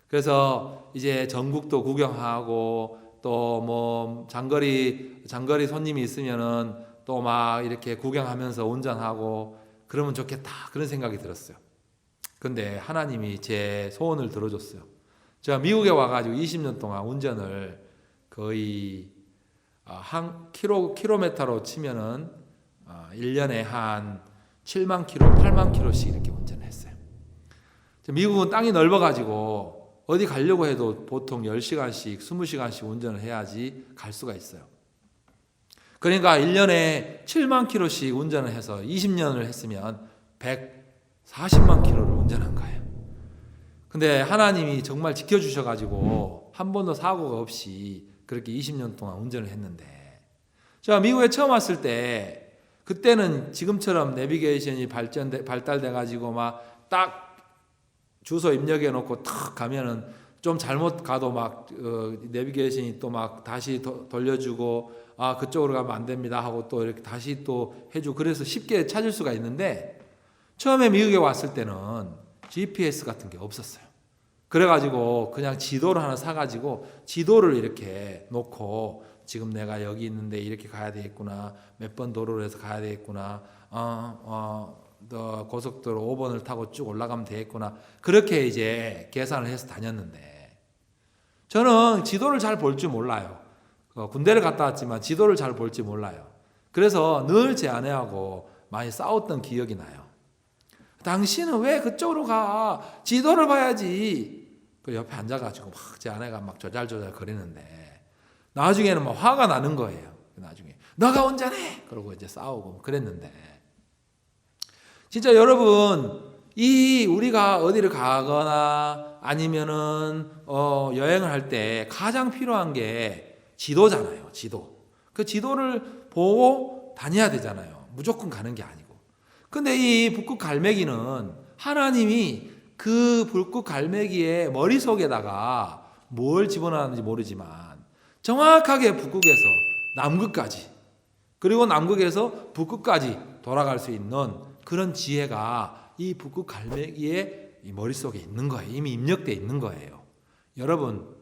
그래서 이제 전국도 구경하고 또 뭐 장거리 손님이 있으면은 또 막 이렇게 구경하면서 운전하고 그러면 좋겠다. 그런 생각이 들었어요. 근데 하나님이 제 소원을 들어줬어요. 제가 미국에 와가지고 20년 동안 운전을 거의 한 킬로미터로 치면은 1년에 한 7만 킬로, 8만 킬로씩 이렇게 운전했어요. 미국은 땅이 넓어가지고 어디 가려고 해도 보통 10시간씩, 20시간씩 운전을 해야지 갈 수가 있어요. 그러니까 1년에 7만 킬로씩 운전을 해서 20년을 했으면 140만 킬로를 운전한 거예요. 근데 하나님이 정말 지켜주셔가지고 한 번도 사고가 없이 그렇게 20년 동안 운전을 했는데 제가 미국에 처음 왔을 때 그때는 지금처럼 내비게이션이 발달돼가지고 막 딱 주소 입력해 놓고 탁 가면은 좀 잘못 가도 막 내비게이션이 또 막 다시 돌려주고 그쪽으로 가면 안 됩니다 하고 또 이렇게 다시 또 해주고 그래서 쉽게 찾을 수가 있는데 처음에 미국에 왔을 때는 GPS 같은 게 없었어요. 그래가지고 그냥 지도를 하나 사가지고 지도를 이렇게 놓고 지금 내가 여기 있는데 이렇게 가야 되겠구나. 몇 번 도로로 해서 가야 되겠구나. 고속도로 5번을 타고 쭉 올라가면 되겠구나. 그렇게 이제 계산을 해서 다녔는데 저는 지도를 잘 볼 줄 몰라요. 군대를 갔다 왔지만 지도를 잘 볼 줄 몰라요. 그래서 늘 제 아내하고 많이 싸웠던 기억이 나요. 당신은 왜 그쪽으로 가? 지도를 봐야지. 그 옆에 앉아가지고 막 제 아내가 막 조잘조잘 거리는데 나중에는 막 화가 나는 거예요. 나중에 너가 운전해. 그러고 이제 싸우고 그랬는데 진짜 여러분 우리가 어디를 가거나 아니면은 여행을 할 때 가장 필요한 게 지도잖아요. 지도. 그 지도를 보고 다녀야 되잖아요. 무조건 가는 게 아니고. 근데 이 북극 갈매기는 하나님이 그 북극 갈매기의 머릿속에다가 뭘 집어넣었는지 모르지만 정확하게 북극에서 남극까지 그리고 남극에서 북극까지 돌아갈 수 있는 그런 지혜가 이 북극 갈매기의 이 머릿속에 있는 거예요. 이미 입력되어 있는 거예요. 여러분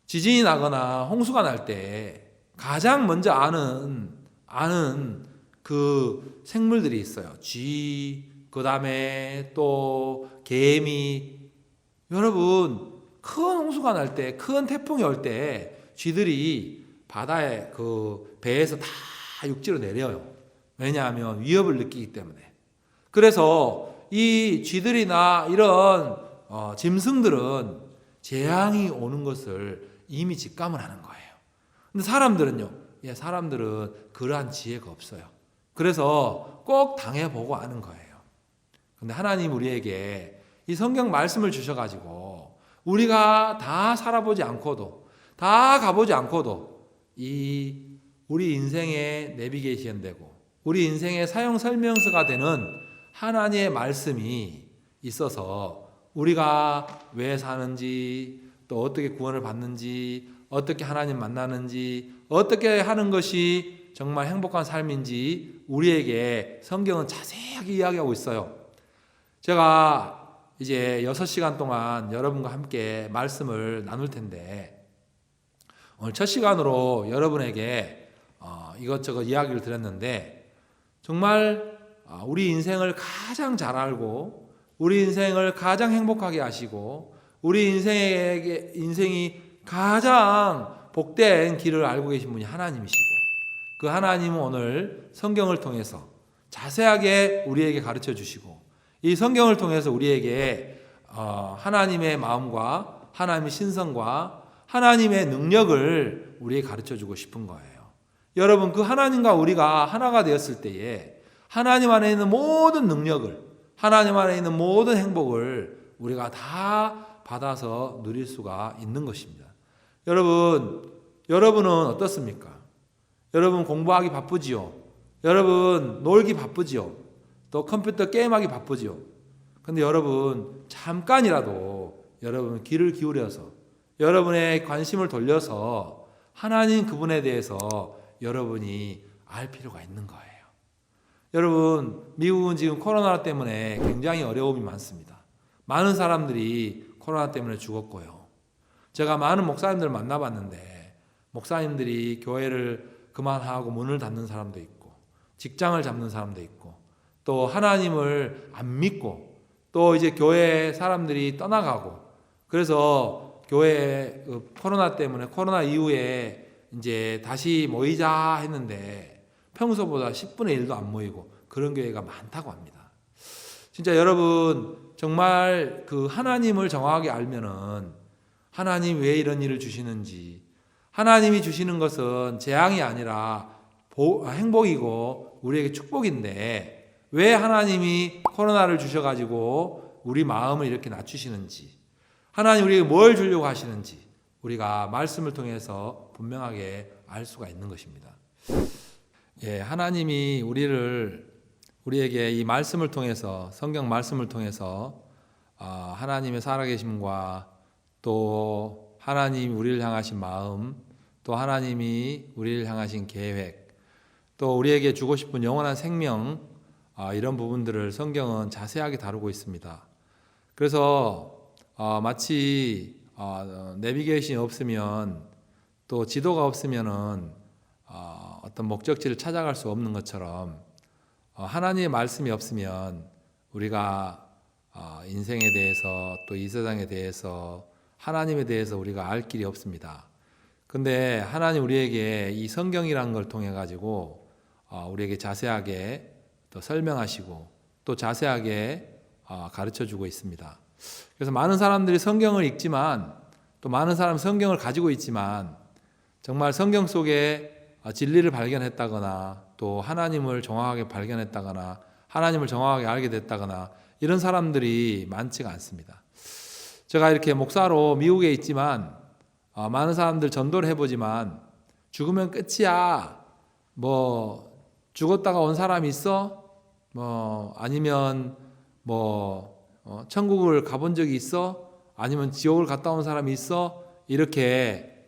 지진이 나거나 홍수가 날 때 가장 먼저 아는 그 생물들이 있어요. 쥐, 그 다음에 또 개미. 여러분, 큰 홍수가 날 때, 큰 태풍이 올 때, 쥐들이 바다에 그 배에서 다 육지로 내려요. 왜냐하면 위협을 느끼기 때문에. 그래서 이 쥐들이나 이런 짐승들은 재앙이 오는 것을 이미 직감을 하는 거예요. 근데 사람들은요, 사람들은 그러한 지혜가 없어요. 그래서 꼭 당해보고 아는 거예요. 근데 하나님 우리에게 이 성경 말씀을 주셔가지고 우리가 다 살아보지 않고도 다 가보지 않고도 우리 인생의 내비게이션 되고 우리 인생의 사용 설명서가 되는 하나님의 말씀이 있어서 우리가 왜 사는지 또 어떻게 구원을 받는지 어떻게 하나님 만나는지 어떻게 하는 것이 정말 행복한 삶인지 우리에게 성경은 자세하게 이야기하고 있어요. 제가 이제 6시간 동안 여러분과 함께 말씀을 나눌 텐데 오늘 첫 시간으로 여러분에게 이것저것 이야기를 드렸는데 정말 우리 인생을 가장 잘 알고 우리 인생을 가장 행복하게 하시고 우리 인생이 가장 복된 길을 알고 계신 분이 하나님이시고 그 하나님은 오늘 성경을 통해서 자세하게 우리에게 가르쳐 주시고 이 성경을 통해서 우리에게 하나님의 마음과 하나님의 신성과 하나님의 능력을 우리에게 가르쳐주고 싶은 거예요. 여러분, 그 하나님과 우리가 하나가 되었을 때에 하나님 안에 있는 모든 능력을, 하나님 안에 있는 모든 행복을 우리가 다 받아서 누릴 수가 있는 것입니다. 여러분은 어떻습니까? 여러분 공부하기 바쁘지요? 여러분 놀기 바쁘지요? 또 컴퓨터 게임하기 바쁘지요? 근데 여러분 잠깐이라도 여러분 귀를 기울여서 여러분의 관심을 돌려서 하나님 그분에 대해서 여러분이 알 필요가 있는 거예요. 여러분, 미국은 지금 코로나 때문에 굉장히 어려움이 많습니다. 많은 사람들이 코로나 때문에 죽었고요. 제가 많은 목사님들 만나봤는데 목사님들이 교회를 그만하고 문을 닫는 사람도 있고 직장을 잡는 사람도 있고 또 하나님을 안 믿고 또 이제 교회 사람들이 떠나가고 그래서 교회 코로나 때문에 코로나 이후에 이제 다시 모이자 했는데 평소보다 10분의 1도 안 모이고 그런 교회가 많다고 합니다. 진짜 여러분 정말 그 하나님을 정확하게 알면은 하나님 왜 이런 일을 주시는지 하나님이 주시는 것은 재앙이 아니라 행복이고 우리에게 축복인데 왜 하나님이 코로나를 주셔가지고 우리 마음을 이렇게 낮추시는지 하나님 우리에게 뭘 주려고 하시는지 우리가 말씀을 통해서 분명하게 알 수가 있는 것입니다. 예, 하나님이 우리에게 이 말씀을 통해서 성경 말씀을 통해서 하나님의 살아계심과 또 하나님이 우리를 향하신 마음 또 하나님이 우리를 향하신 계획 또 우리에게 주고 싶은 영원한 생명 이런 부분들을 성경은 자세하게 다루고 있습니다. 그래서 마치 내비게이션이 없으면 또 지도가 없으면은 어떤 목적지를 찾아갈 수 없는 것처럼 하나님의 말씀이 없으면 우리가 인생에 대해서 또 이 세상에 대해서 하나님에 대해서 우리가 알 길이 없습니다. 근데 하나님 우리에게 이 성경이라는 걸 통해 가지고 우리에게 자세하게 또 설명하시고 또 자세하게 가르쳐 주고 있습니다. 그래서 많은 사람들이 성경을 읽지만 또 많은 사람은 성경을 가지고 있지만 정말 성경 속에 진리를 발견했다거나 또 하나님을 정확하게 발견했다거나 하나님을 정확하게 알게 됐다거나 이런 사람들이 많지가 않습니다. 제가 이렇게 목사로 미국에 있지만 많은 사람들 전도를 해보지만 죽으면 끝이야. 뭐 죽었다가 온 사람이 있어? 뭐 아니면 천국을 가본 적이 있어? 아니면 지옥을 갔다 온 사람이 있어? 이렇게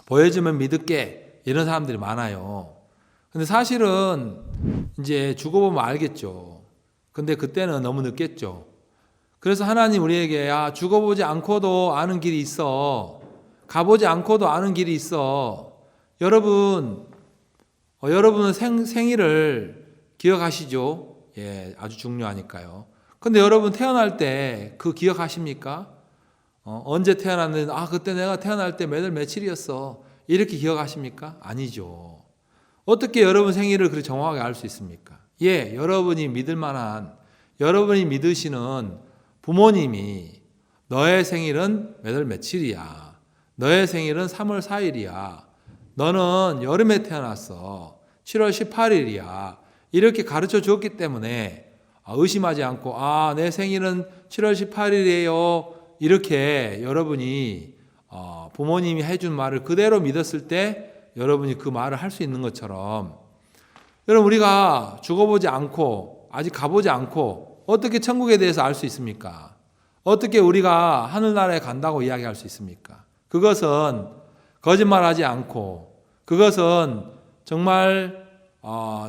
보여주면 믿을게 이런 사람들이 많아요. 근데 사실은 이제 죽어보면 알겠죠. 근데 그때는 너무 늦겠죠. 그래서 하나님 우리에게 죽어보지 않고도 아는 길이 있어. 가보지 않고도 아는 길이 있어. 여러분은 생일을 기억하시죠? 예, 아주 중요하니까요. 근데 여러분 태어날 때 그 기억하십니까? 언제 태어났는데 그때 내가 태어날 때 몇 월 며칠이었어. 이렇게 기억하십니까? 아니죠. 어떻게 여러분 생일을 그렇게 정확하게 알 수 있습니까? 예, 여러분이 믿을 만한 여러분이 믿으시는 부모님이 너의 생일은 몇 월 며칠이야. 너의 생일은 3월 4일이야. 너는 여름에 태어났어. 7월 18일이야. 이렇게 가르쳐 주었기 때문에 의심하지 않고 내 생일은 7월 18일이에요. 이렇게 여러분이 부모님이 해준 말을 그대로 믿었을 때 여러분이 그 말을 할 수 있는 것처럼 여러분 우리가 죽어보지 않고 아직 가보지 않고 어떻게 천국에 대해서 알 수 있습니까? 어떻게 우리가 하늘나라에 간다고 이야기할 수 있습니까? 그것은 거짓말하지 않고 그것은 정말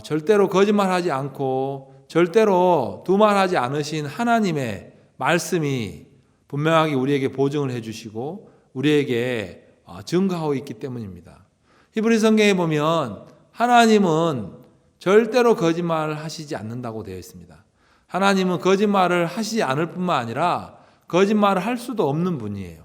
절대로 거짓말하지 않고 절대로 두말하지 않으신 하나님의 말씀이 분명하게 우리에게 보증을 해주시고 우리에게 증거하고 있기 때문입니다. 히브리 성경에 보면 하나님은 절대로 거짓말을 하시지 않는다고 되어 있습니다. 하나님은 거짓말을 하시지 않을 뿐만 아니라 거짓말을 할 수도 없는 분이에요.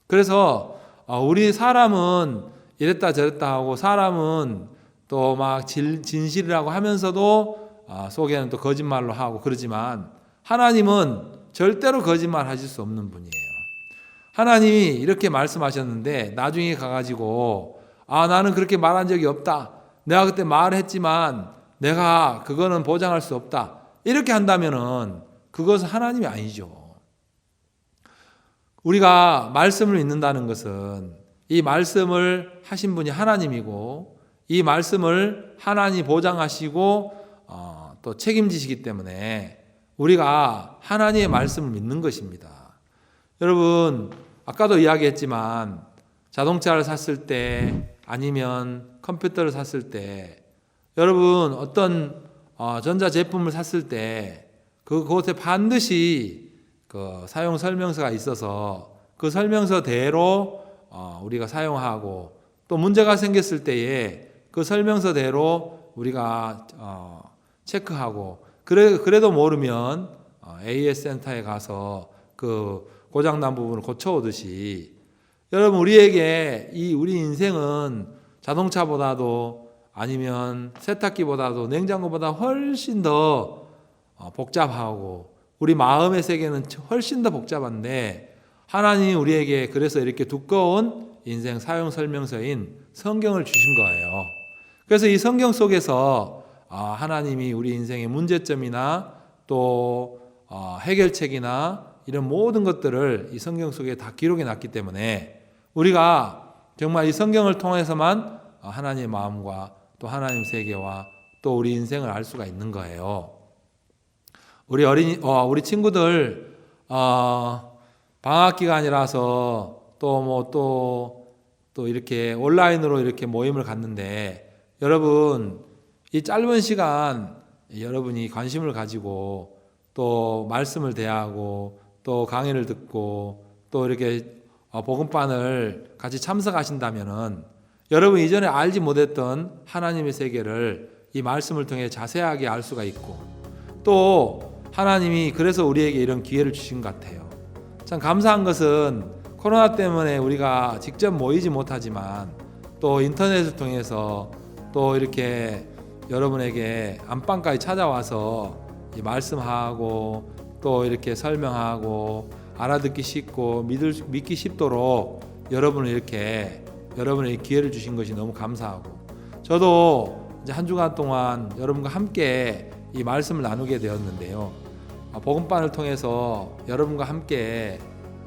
그래서 우리 사람은 이랬다 저랬다 하고 사람은 또 막 진실이라고 하면서도 속에는 또 거짓말로 하고 그러지만 하나님은 절대로 거짓말 하실 수 없는 분이에요. 하나님이 이렇게 말씀하셨는데 나중에 가가지고 나는 그렇게 말한 적이 없다. 내가 그때 말했지만 내가 그거는 보장할 수 없다. 이렇게 한다면은 그것은 하나님이 아니죠. 우리가 말씀을 믿는다는 것은 이 말씀을 하신 분이 하나님이고 이 말씀을 하나님이 보장하시고 또 책임지시기 때문에 우리가 하나님의 말씀을 믿는 것입니다. 여러분, 아까도 이야기했지만 자동차를 샀을 때 아니면 컴퓨터를 샀을 때 여러분 어떤 전자제품을 샀을 때 그곳에 반드시 그 사용 설명서가 있어서 그 설명서대로 우리가 사용하고 또 문제가 생겼을 때에 그 설명서대로 우리가 체크하고 그래도 모르면 AS 센터에 가서 그 고장난 부분을 고쳐오듯이 여러분 우리에게 우리 인생은 자동차보다도 아니면 세탁기보다도 냉장고보다 훨씬 더 복잡하고 우리 마음의 세계는 훨씬 더 복잡한데 하나님이 우리에게 그래서 이렇게 두꺼운 인생 사용 설명서인 성경을 주신 거예요. 그래서 이 성경 속에서 하나님이 우리 인생의 문제점이나 또 해결책이나 이런 모든 것들을 이 성경 속에 다 기록해 놨기 때문에 우리가 정말 이 성경을 통해서만 하나님의 마음과 또 하나님 세계와 또 우리 인생을 알 수가 있는 거예요. 우리 친구들 방학 기간이라서 또 이렇게 온라인으로 이렇게 모임을 갖는데 여러분 이 짧은 시간 여러분이 관심을 가지고 또 말씀을 대하고 또 강의를 듣고 또 이렇게 복음반을 같이 참석하신다면은 여러분 이전에 알지 못했던 하나님의 세계를 이 말씀을 통해 자세하게 알 수가 있고 또 하나님이 그래서 우리에게 이런 기회를 주신 것 같아요. 참 감사한 것은 코로나 때문에 우리가 직접 모이지 못하지만 또 인터넷을 통해서 또 이렇게 여러분에게 안방까지 찾아와서 말씀하고 또 이렇게 설명하고 알아듣기 쉽고 믿기 쉽도록 여러분에게 기회를 주신 것이 너무 감사하고 저도 이제 한 주간 동안 여러분과 함께 이 말씀을 나누게 되었는데요. 복음반을 통해서 여러분과 함께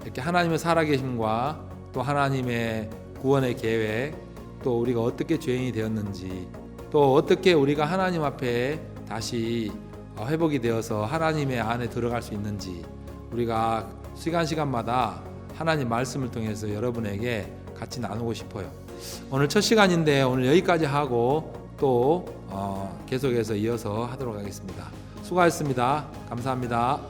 이렇게 하나님의 살아계심과 또 하나님의 구원의 계획 또 우리가 어떻게 죄인이 되었는지 또 어떻게 우리가 하나님 앞에 다시 회복이 되어서 하나님의 안에 들어갈 수 있는지 우리가 시간마다 하나님 말씀을 통해서 여러분에게 같이 나누고 싶어요. 오늘 첫 시간인데 오늘 여기까지 하고 또 계속해서 이어서 하도록 하겠습니다. 수고하셨습니다. 감사합니다.